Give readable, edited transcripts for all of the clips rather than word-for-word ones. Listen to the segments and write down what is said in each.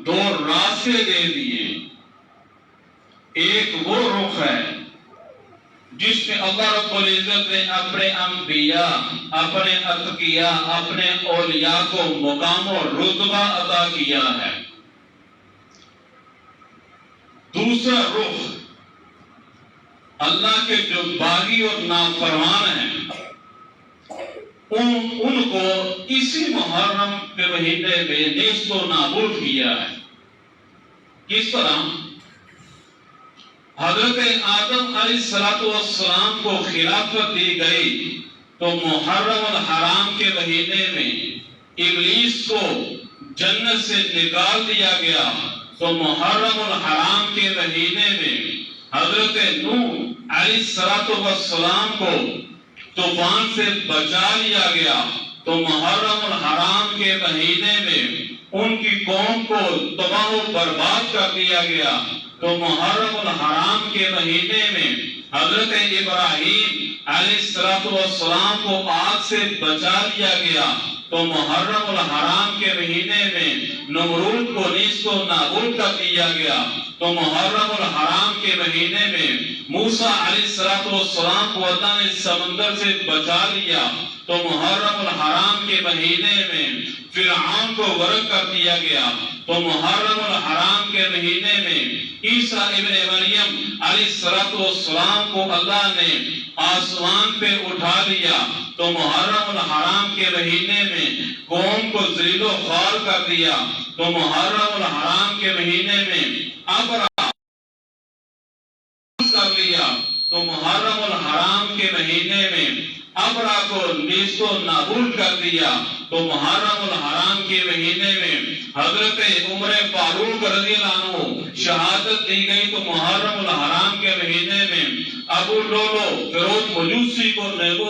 دو راستے دے دیے. ایک وہ رخ ہے جس میں اللہ رب العزت نے اپنے انبیاء، اپنے اتقیاء، اپنے اولیاء کو مقام و رتبہ عطا کیا ہے. دوسرا رخ اللہ کے جو باغی اور نافرمان ہیں ان کو اسی محرم کے مہینے میں نیست و نابود کیا ہے. کس طرح حضرت آدم علیہ السلام کو خلافت دی گئی تو محرم الحرام کے مہینے میں ابلیس کو جنت سے نکال دیا گیا تو محرم الحرام کے مہینے میں حضرت نوح علیہ السلام کو طوفان سے بچا لیا گیا تو محرم الحرام کے مہینے میں ان کی قوم کو تباہ و برباد کر دیا گیا تو محرم الحرام کے مہینے میں حضرت ابراہیم علیہ السلام کو آگ سے بچا لیا گیا تو محرم الحرام کے مہینے میں نمرود کو نیست و نابود کر دیا گیا تو محرم الحرام کے مہینے میں موسیٰ علیہ السلام کو اللہ نے سمندر سے بچا لیا تو محرم الحرام کے مہینے میں فرعون کو غرق کر دیا گیا تو محرم الحرام کے مہینے میں عیسیٰ ابن مریم علیہ السلام کو اللہ نے آسمان پہ اٹھا لیا تو محرم الحرام کے مہینے میں قوم کو ذلیل و خوار کر دیا تو محرم الحرام کے مہینے میں ابرا کر لیا تو محرم الحرام کے مہینے میں ابرا کو نیست و نابود کر دیا تو محرم الحرام کے مہینے میں حضرت عمر فاروق رضی اللہ عنہ شہادت دی گئی تو محرم الحرام کے مہینے میں ابو لولو فیروز مجوسی کو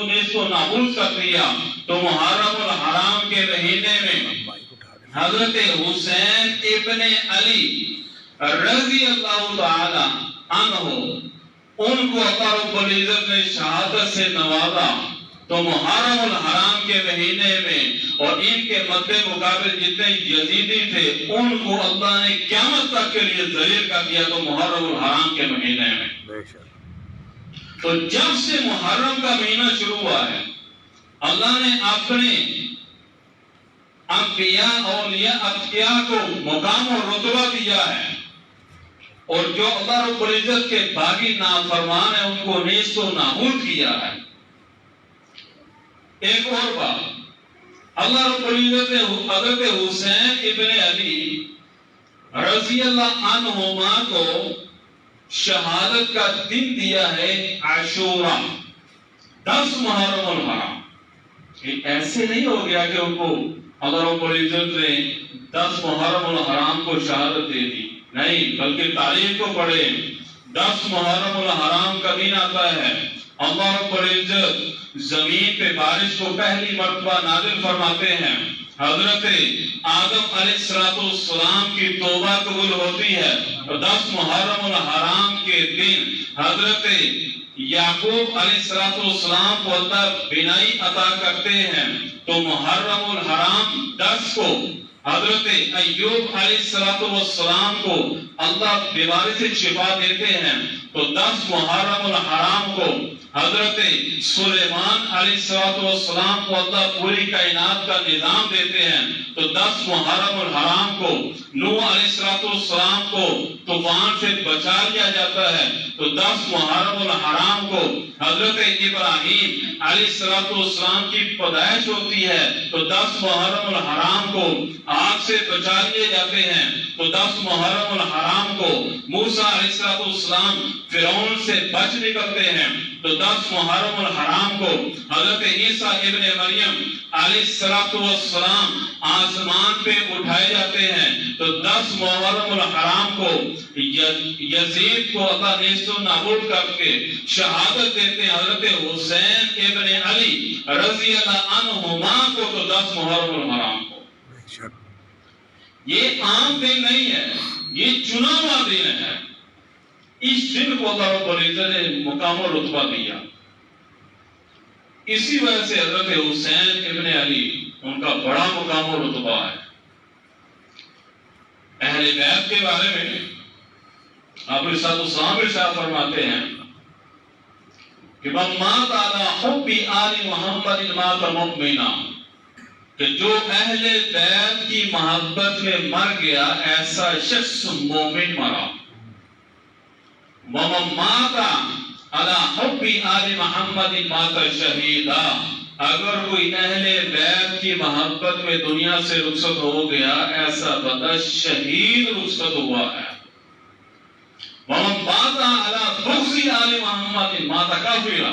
نیست و نابود کر دیا تو محرم الحرام کے مہینے میں حضرت حسین ابن علی رضی اللہ تعالی عنہ ان کو اللہ رب العزت نے شہادت سے نوازا تو محرم الحرام کے مہینے میں اور ان کے مد مقابل جتنے یزیدی تھے ان کو اللہ نے قیامت تک کے لیے ذلیل کر دیا تو محرم الحرام کے مہینے میں. تو جب سے محرم کا مہینہ شروع ہوا ہے اللہ نے اپنے انبیاء اولیاء اتقیاء کو مقام اور رتبہ دیا ہے اور جو اللہ رب العزت کے باغی نافرمان ہیں ان کو نیست و نابود کیا ہے. ایک اور بات اللہ رب العزت نے حضرت حسین ابن علی رضی اللہ عنہما کو شہادت کا دن دیا ہے عاشورہ 10 محرم الحرام. ایسے نہیں ہو گیا کہ ان کو اللہ رب العزت نے 10 محرم الحرام کو شہادت دے دی، نہیں بلکہ تاریخ کو پڑھے 10 محرم الحرام کا دن آتا ہے اللہ رب العزت زمین پہ بارش کو پہلی مرتبہ نازل فرماتے ہیں حضرت آدم علیہ السلام کی توبہ قبول ہوتی ہے 10 محرم الحرام کے دن حضرت یعقوب علیہ السلام کو اللہ بینائی عطا کرتے ہیں تو محرم الحرام 10 کو حضرت ایوب علیہ السلام کو اللہ بیماری سے شفا دیتے ہیں تو 10 محرم الحرام کو حضرت سلیمان علیہ السلام کو اللہ پوری کائنات کا نظام دیتے ہیں تو 10 محرم الحرام کو نوح علیہ السلام کو طوفان سے بچا لیا جاتا ہے تو 10 محرم الحرام کو حضرت ابراہیم علیہ السلام کی پیدائش ہوتی ہے تو 10 محرم الحرام کو آگ سے بچا لیے جاتے ہیں تو 10 محرم الحرام کو موسیٰ علیہ السلام فرعون سے بچ نکلتے ہیں تو 10 محرم الحرام کو حضرت عیسیٰ ابن مریم علیہ السلام آسمان پہ اٹھائے جاتے ہیں تو 10 محرم الحرام کو یزید کو اللہ نیست و نابود کر کے شہادت دیتے ہیں حضرت حسین ابن علی رضی اللہ عنہما کو تو 10 محرم الحرام کو. یہ عام دن نہیں ہے، یہ چنا ہوا دن ہے. اس دن کو اللہ رب العزت نے مقام و رتبہ دیا. اسی وجہ سے حضرت حسین ابن علی ان کا بڑا مقام و رتبہ ہے. اہل بیت کے بارے میں آپ السلام ارشاد فرماتے ہیں کہ من مات علی حب آل محمد مات مؤمنا، کہ جو اہل بیت کی محبت میں مر گیا ایسا شخص مومن مرا۔ ومن مات علی حب آل محمد مات شہیدا، اگر کوئی اہل بیت کی محبت میں دنیا سے رخصت ہو گیا ایسا بندہ شہید رخصت ہوا ہے۔ ومن مات علی بغض آل محمد مات کافرا،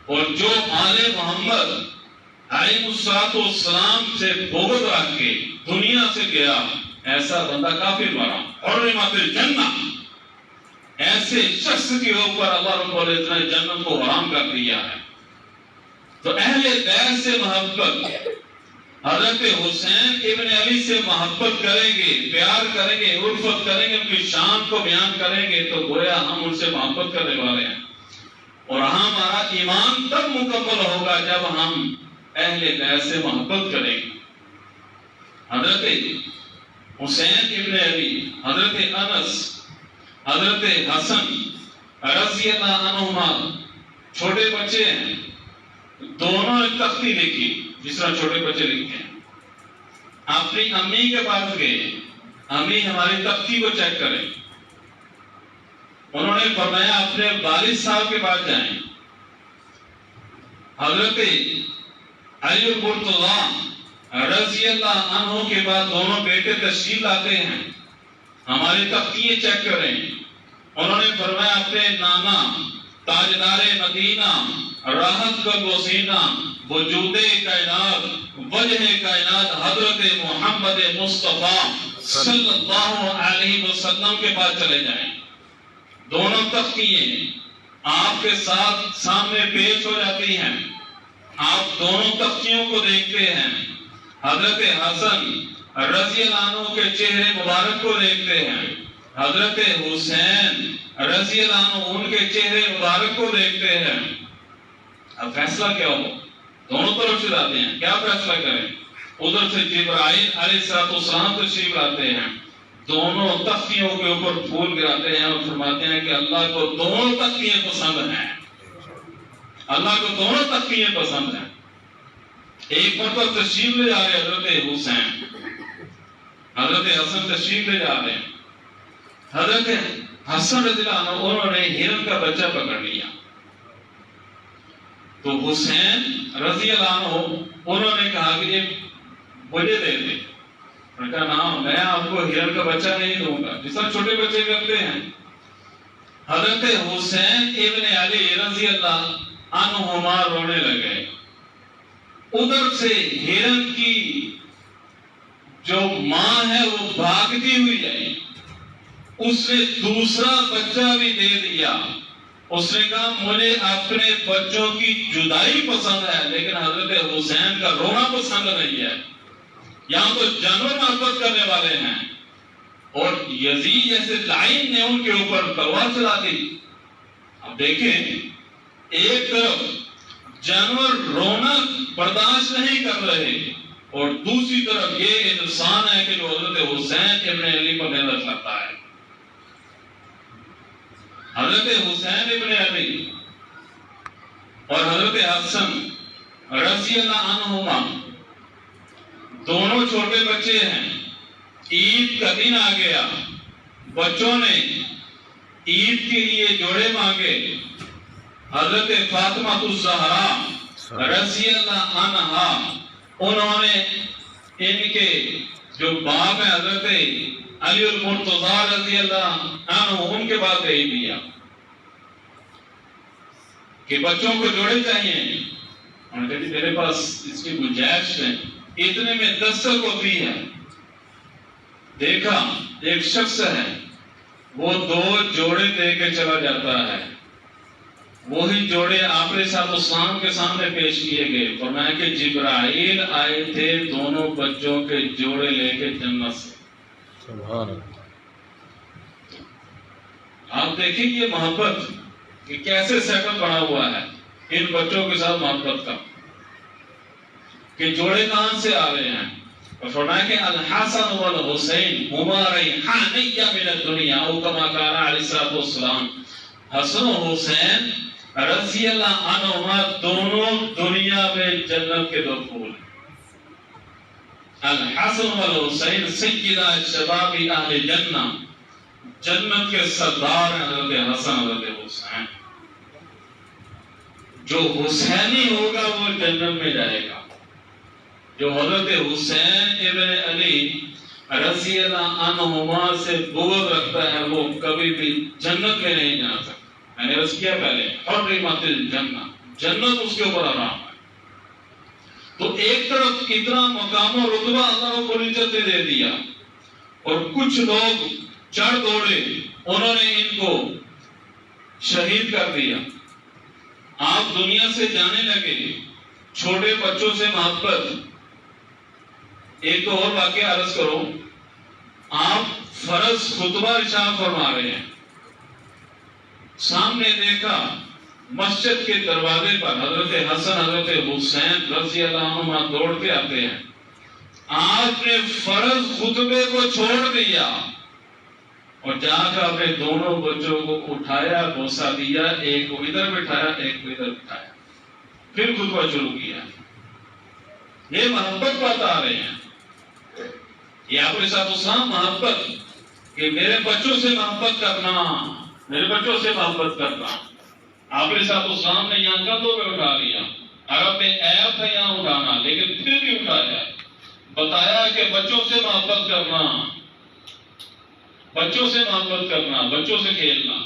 اور جو آل محمد علیہ السلام سے بغض رکھ کے دنیا سے گیا ایسا بندہ کافر مرا۔ حرمت الجنہ، ایسے شخص کے اوپر اللہ رب العزت نے جنت کو حرام کر دیا ہے۔ تو اہل بیت سے محبت، حضرت حسین ابن علی سے محبت کریں گے، پیار کریں گے، الفت کریں گے، ان کی شان کو بیان کریں گے تو گویا ہم ان سے محبت کرنے والے ہیں، اور ہمارا ایمان تب مکمل ہوگا جب ہم اہل بیت سے محبت کریں گے۔ حضرت حسین ابن علی، حضرت انس، حضرت حسن رضی اللہ عنہما چھوٹے بچے ہیں، دونوں نے تختی لکھی جس طرح چھوٹے بچے لکھتے ہیں۔ اپنی امی کے پاس گئے، امی ہماری تختی کو چیک کریں۔ انہوں نے فرمایا اپنے والد صاحب کے پاس جائیں۔ حضرت علی المرتضیٰ رضی اللہ عنہ کے بعد دونوں بیٹے تشریف لاتے ہیں، ہماری تختیاں چیک کریں۔ انہوں نے فرمایا اپنے نانا تاجدار مدینہ، راحت کا گوسینہ، وجود کائنات، وجہ کائنات حضرت محمد مصطفیٰ صلی اللہ علیہ وسلم کے پاس چلے جائیں۔ دونوں تختیاں آپ کے ساتھ سامنے پیش ہو جاتی ہیں، آپ دونوں تختیوں کو دیکھتے ہیں، حضرت حسن رضی اللہ عنہ کے چہرے مبارک کو دیکھتے ہیں، حضرت حسین رضی اللہ عنہ ان کے چہرے مبارک کو دیکھتے ہیں۔ اب فیصلہ کیا ہو؟ دونوں طرف سے جاتے ہیں، کیا فیصلہ کریں؟ ادھر سے جبرائیل علیہ السلام تشریف لاتے ہیں، دونوں تختیوں کے اوپر پھول گراتے ہیں اور فرماتے ہیں کہ اللہ کو دونوں تختیاں پسند ہیں، اللہ کو دونوں تختیاں پسند ہیں۔ ایک مرتبہ تشریف لے جا رہے حضرت حسین، حضرت حسن تشریف لے جا رہے ہیں، حضرت حسن رضی اللہ عنہ انہوں نے ہرن کا بچہ پکڑ لیا، تو حسین رضی اللہ عنہ انہوں نے کہا کہ یہ مجھے دے دے۔ انہوں نے کہا نا، میں آپ کو ہرن کا بچہ نہیں دوں گا، جس طرح چھوٹے بچے کرتے ہیں۔ حضرت حسین ابن علی رضی اللہ عنہما رونے لگے۔ ادھر سے ہرن کی جو ماں ہے وہ بھاگتی ہوئی آئی، اس نے دوسرا بچہ بھی دے دیا۔ اس نے کہا مجھے اپنے بچوں کی جدائی پسند ہے لیکن حضرت حسین کا رونا پسند نہیں ہے۔ یہاں تو جانور محبت کرنے والے ہیں، اور یزید جیسے لعین نے ان کے اوپر تلوار چلا دی۔ اب دیکھیں، ایک طرف جانور رونا برداشت نہیں کر رہے اور دوسری طرف یہ انسان ہے کہ جو حضرت حسین ابن علی پر محنت کرتا ہے۔ حضرت حسین ابن علی اور حضرت حسن رضی اللہ عنہما دونوں چھوٹے بچے ہیں۔ عید کا دن آ گیا، بچوں نے عید کے لیے جوڑے مانگے۔ حضرت فاطمہ الزہرا رضی اللہ عنہا انہوں نے ان کے جو باپ ہیں حضرت علی المرتضیٰ رضی اللہ عنہ ان کے پاس بھیج دیا کہ بچوں کو جوڑے چاہیے۔ انہوں نے کہا میرے پاس اس کی گنجائش ہے، اتنے میں دستک ہوتی ہے۔ دیکھا ایک شخص ہے، وہ 2 جوڑے دے کے چلا جاتا ہے، وہی جوڑے آپ علیہ السلام کے سامنے پیش کیے گئے۔ فرمایا کہ جبرائیل آئے تھے دونوں بچوں کے جوڑے لے کے جنت سے۔ سبحان اللہ۔ آپ دیکھیں یہ محبت کہ کیسے سیٹ اپ بنا ہوا ہے ان بچوں کے ساتھ محبت کا، کہ جوڑے کہاں سے آ رہے ہیں۔ اور فرمایا کہ الحسن والحسین ہما ریحانیہ من الدنیا او کما قال علیہ الصلوۃ والسلام. حسن و حسین رضی اللہ عنہما دونوں دنیا میں جنت کے دو پھول ہیں. الحسن والحسین سیدہ شباب اہل جنہ، جنت کے سردار ہیں حضرت حسن حضرت حسین. جو حسینی ہوگا وہ جنت میں جائے گا. جو حضرت حسین ابن علی رضی اللہ عنہما سے بغض رکھتا ہے وہ کبھی بھی جنت میں نہیں جا سکتا. میں نے عرض کیا پہلے حرمت الجنہ، جنت اس کے اوپر حرام ہے. تو ایک طرف اتنا مقام و رتبہ اللہ رب العزت نے دے دیا اور کچھ لوگ چڑھ دوڑے، انہوں نے ان کو شہید کر دیا. آپ دنیا سے جانے لگے، چھوٹے بچوں سے محبت. ایک تو اور واقعہ عرض کرو، آپ فرض خطبہ ارشاد فرما رہے ہیں، سامنے دیکھا مسجد کے دروازے پر حضرت حسن حضرت حسین رضی اللہ عنہ دوڑتے آتے ہیں. آپ نے فرض خطبے کو چھوڑ دیا اور جا کر اپنے دونوں بچوں کو اٹھایا، بوسہ دیا، ایک کو ادھر بٹھایا ایک کو ادھر بٹھایا، پھر خطبہ شروع کیا. یہ محبت بتا رہے ہیں. یہ آپ کے ساتھ اسلام محبت کہ میرے بچوں سے محبت کرنا، میرے بچوں سے محبت کرنا. آپ کے ساتھ اسلام نے یہاں کندھوں پہ اٹھا لیا. عرب میں عیب تھا یہاں اٹھانا، لیکن پھر بھی اٹھایا، بتایا کہ بچوں سے محبت کرنا، بچوں سے محبت کرنا، بچوں سے کھیلنا.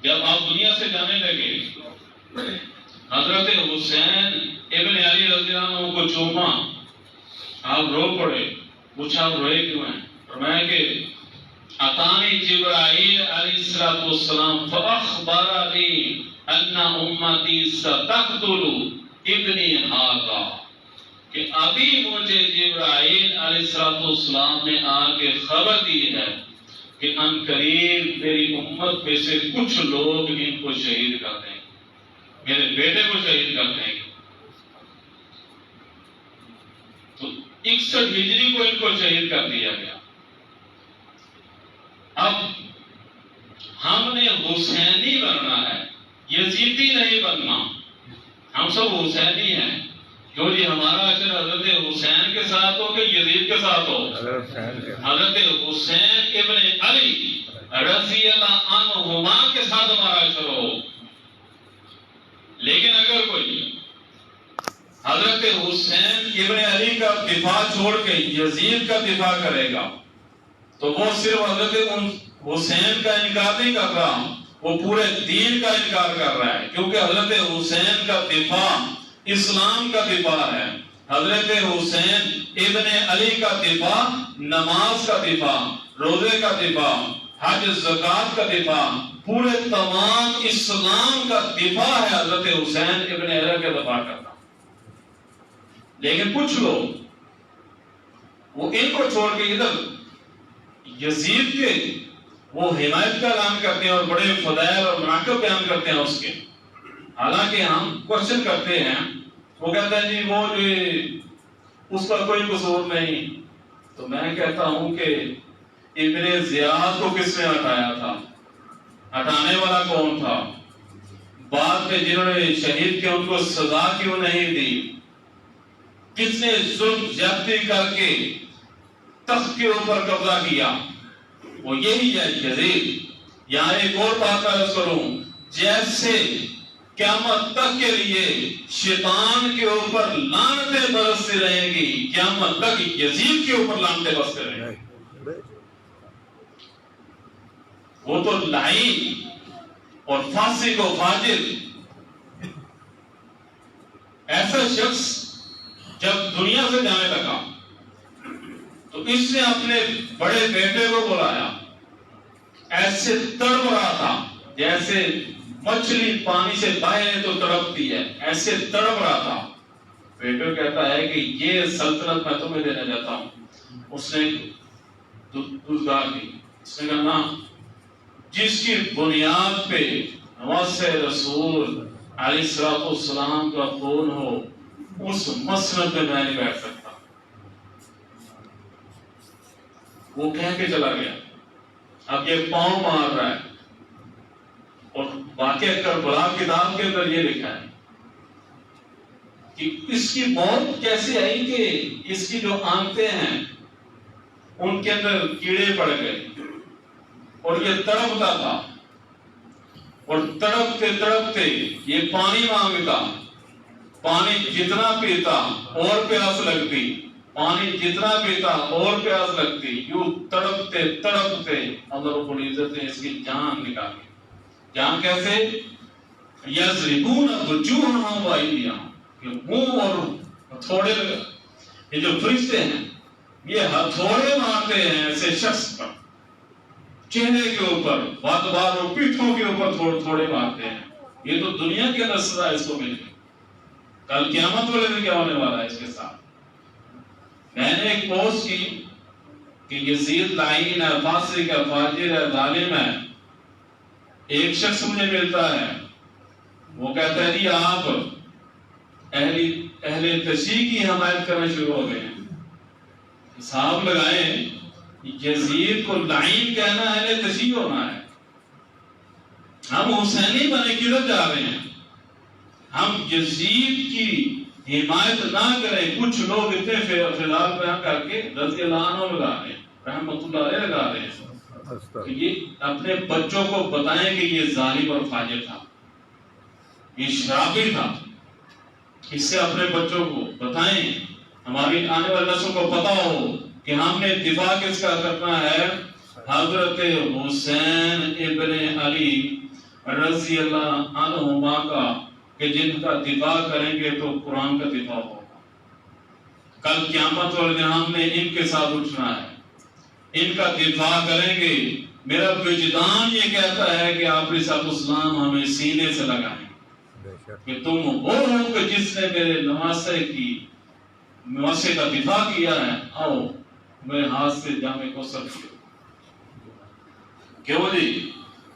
جب آپ دنیا سے جانے لگے، حضرت حسین ابن علی رضی اللہ عنہ کو چوما، آپ رو پڑے. پوچھا آپ روئے کیوں ہیں؟ فرمایا کہ اتانی جبرائیل علیہ السلام فاخبرنی ان امتی ستقتل ابنی ھذا، کہ ابھی مجھے جبرائیل علیہ السلام نے آ کے خبر دی ہے کہ ان قریب میری امت میں سے کچھ لوگ ان کو شہید کر دیں گے، میرے بیٹے کو شہید کر دیں گے. تو 61 ہجری کو ان کو شہید کر دیا گیا. اب ہم نے حسینی بننا ہے، یزیدی نہیں بننا. ہم سب حسینی ہیں. کیوں جی؟ ہمارا عشر حضرت حسین کے ساتھ ہو کہ یزید کے ساتھ ہو؟ حضرت حسین ابن علی رضی اللہ عنہما کے ساتھ ہمارا عشر ہو. لیکن اگر کوئی حضرت حسین ابن علی کا دفاع چھوڑ کے یزید کا دفاع کرے گا تو وہ صرف حضرت حسین کا انکار نہیں کر رہا، وہ پورے دین کا انکار کر رہا ہے. کیونکہ حضرت حسین کا دفاع اسلام کا دفاع ہے. حضرت حسین ابن علی کا دفاع نماز کا دفاع، روزے کا دفاع، حج زکات کا دفاع، پورے تمام اسلام کا دفاع ہے حضرت حسین ابن علی کا دفاع کرنا. لیکن کچھ لوگ وہ ان کو چھوڑ کے ادھر یزید کے وہ حمایت کا اعلان کرتے ہیں اور بڑے فضائل اور مناقب بیان کرتے ہیں اس کے. حالانکہ ہم کوشچن کرتے ہیں، وہ کہتے ہیں جی وہ جو اس پر کوئی قصور نہیں. تو میں کہتا ہوں کہ ابن زیاد کو کس نے ہٹایا تھا؟ ہٹانے والا کون تھا؟ بعد میں جنہوں نے شہید کیا ان کو سزا کیوں نہیں دی؟ کس نے ظلم زیادتی کر کے تخت کے اوپر قبضہ کیا؟ وہ یہی ہے یزید. یہاں ایک اور بات عرض کروں، جیسے قیامت تک کے لیے شیطان کے اوپر لعنتیں برستی رہیں گی، قیامت تک یزید کے اوپر لعنتیں برستے رہیں گی. وہ تو لعین اور فاسق و فاجر ایسا شخص جب دنیا سے جانے لگا تو اس نے اپنے بڑے بیٹے کو بلایا. ایسے تڑپ رہا تھا جیسے مچھلی پانی سے باہر تو تڑپتی ہے، ایسے تڑپ رہا تھا. بیٹے کہتا ہے کہ یہ سلطنت میں تمہیں دینا چاہتا ہوں. اس نے دزگار دی. اس نے کہا نا، جس کی بنیاد پہ نواسہ رسول علیہ السلام کا خون ہو اس مسند میں میں نہیں بیٹھ سکتا. وہ کہہ کے چلا گیا. اب یہ پاؤں مار رہا ہے. اور واقعہ کربلا کتاب کے اندر یہ لکھا ہے کہ اس کی موت کیسے آئی کہ اس کی جو آنتیں ہیں ان کے اندر کیڑے پڑ گئے اور یہ تڑپتا تھا اور تڑپتے تڑپتے یہ پانی مانگتا. پانی جتنا پیتا اور پیاس لگتی, پانی جتنا پیتا اور پیاس لگتی. یوں تڑپتے تڑپتے اللہ رب العزت نے اس کی جان نکالی. جان کیسے؟ یضربون وجوہہم وایدیہم, کہ منہ اور ہتھوڑے, یہ جو فرشتے ہیں یہ ہتھوڑے مارتے ہیں ایسے شخص پر, چہرے کے اوپر, بار بار اور پیٹھوں کے اوپر تھوڑے مارتے ہیں. یہ تو دنیا کے اندر سزا اس کو ملے. کل قیامت والے دن کیا ہونے والا ہے اس کے ساتھ؟ میں نے ایک پوسٹ کی کہ یزید لعین ہے, فاسق ہے, فاجر ہے, ظالم ہے. ایک شخص مجھے ملتا ہے, وہ کہتا ہے جی آپ اہل تشیع کی حمایت کرنا شروع ہو گئے ہیں. حساب لگائیں, یزید کو لعین کہنا ہے اہل تشیع ہونا ہے. ہم حسینی بنے کدھر جا رہے ہیں؟ ہم یزید کی حمایت نہ کریں. کچھ لوگ اتنے فضال بیان کر کے رضی اللہ عنہ لگا رہے ہیں, رحمت اللہ علیہ لگا رہے ہیں کہ یہ اپنے بچوں کو بتائیں کہ یہ ظالم اور فاجر تھا, یہ شرابی تھا. اس سے اپنے بچوں کو بتائیں, ہماری آنے والی نسل کو پتا ہو کہ ہم نے دفاع کس کا کرنا ہے؟ حضرت حسین ابن علی رضی اللہ عنہما کا, کہ جن کا دفاع کریں گے تو قرآن کا دفاع ہوگا. کل قیامت والے دن ہم نے ان کے ساتھ اٹھنا ہے, ان کا دفاع کریں گے. میرا وجدان یہ کہتا ہے کہ آپ رسالت اسلام ہمیں سینے سے لگائیں کہ تم وہ ہو کہ جس نے میرے نواسے کا دفاع کیا ہے, آؤ میرے ہاتھ سے جامع کو سب کیوں جی.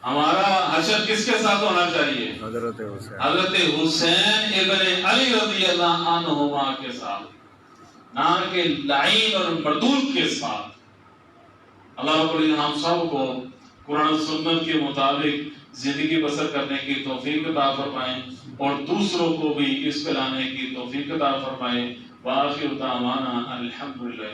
ہمارا حشر کس کے ساتھ ہونا چاہیے؟ حضرت حسین ابن علی رضی اللہ عنہما کے ساتھ, نہ کہ لعین اور مردود کے ساتھ. اللہ رب العزت ہم سب کو قرآن و سنت کے مطابق زندگی بسر کرنے کی توفیق عطا فرمائیں اور دوسروں کو بھی اس پہ لانے کی توفیق عطا فرمائیں. وآخر دعوانا الحمدللہ.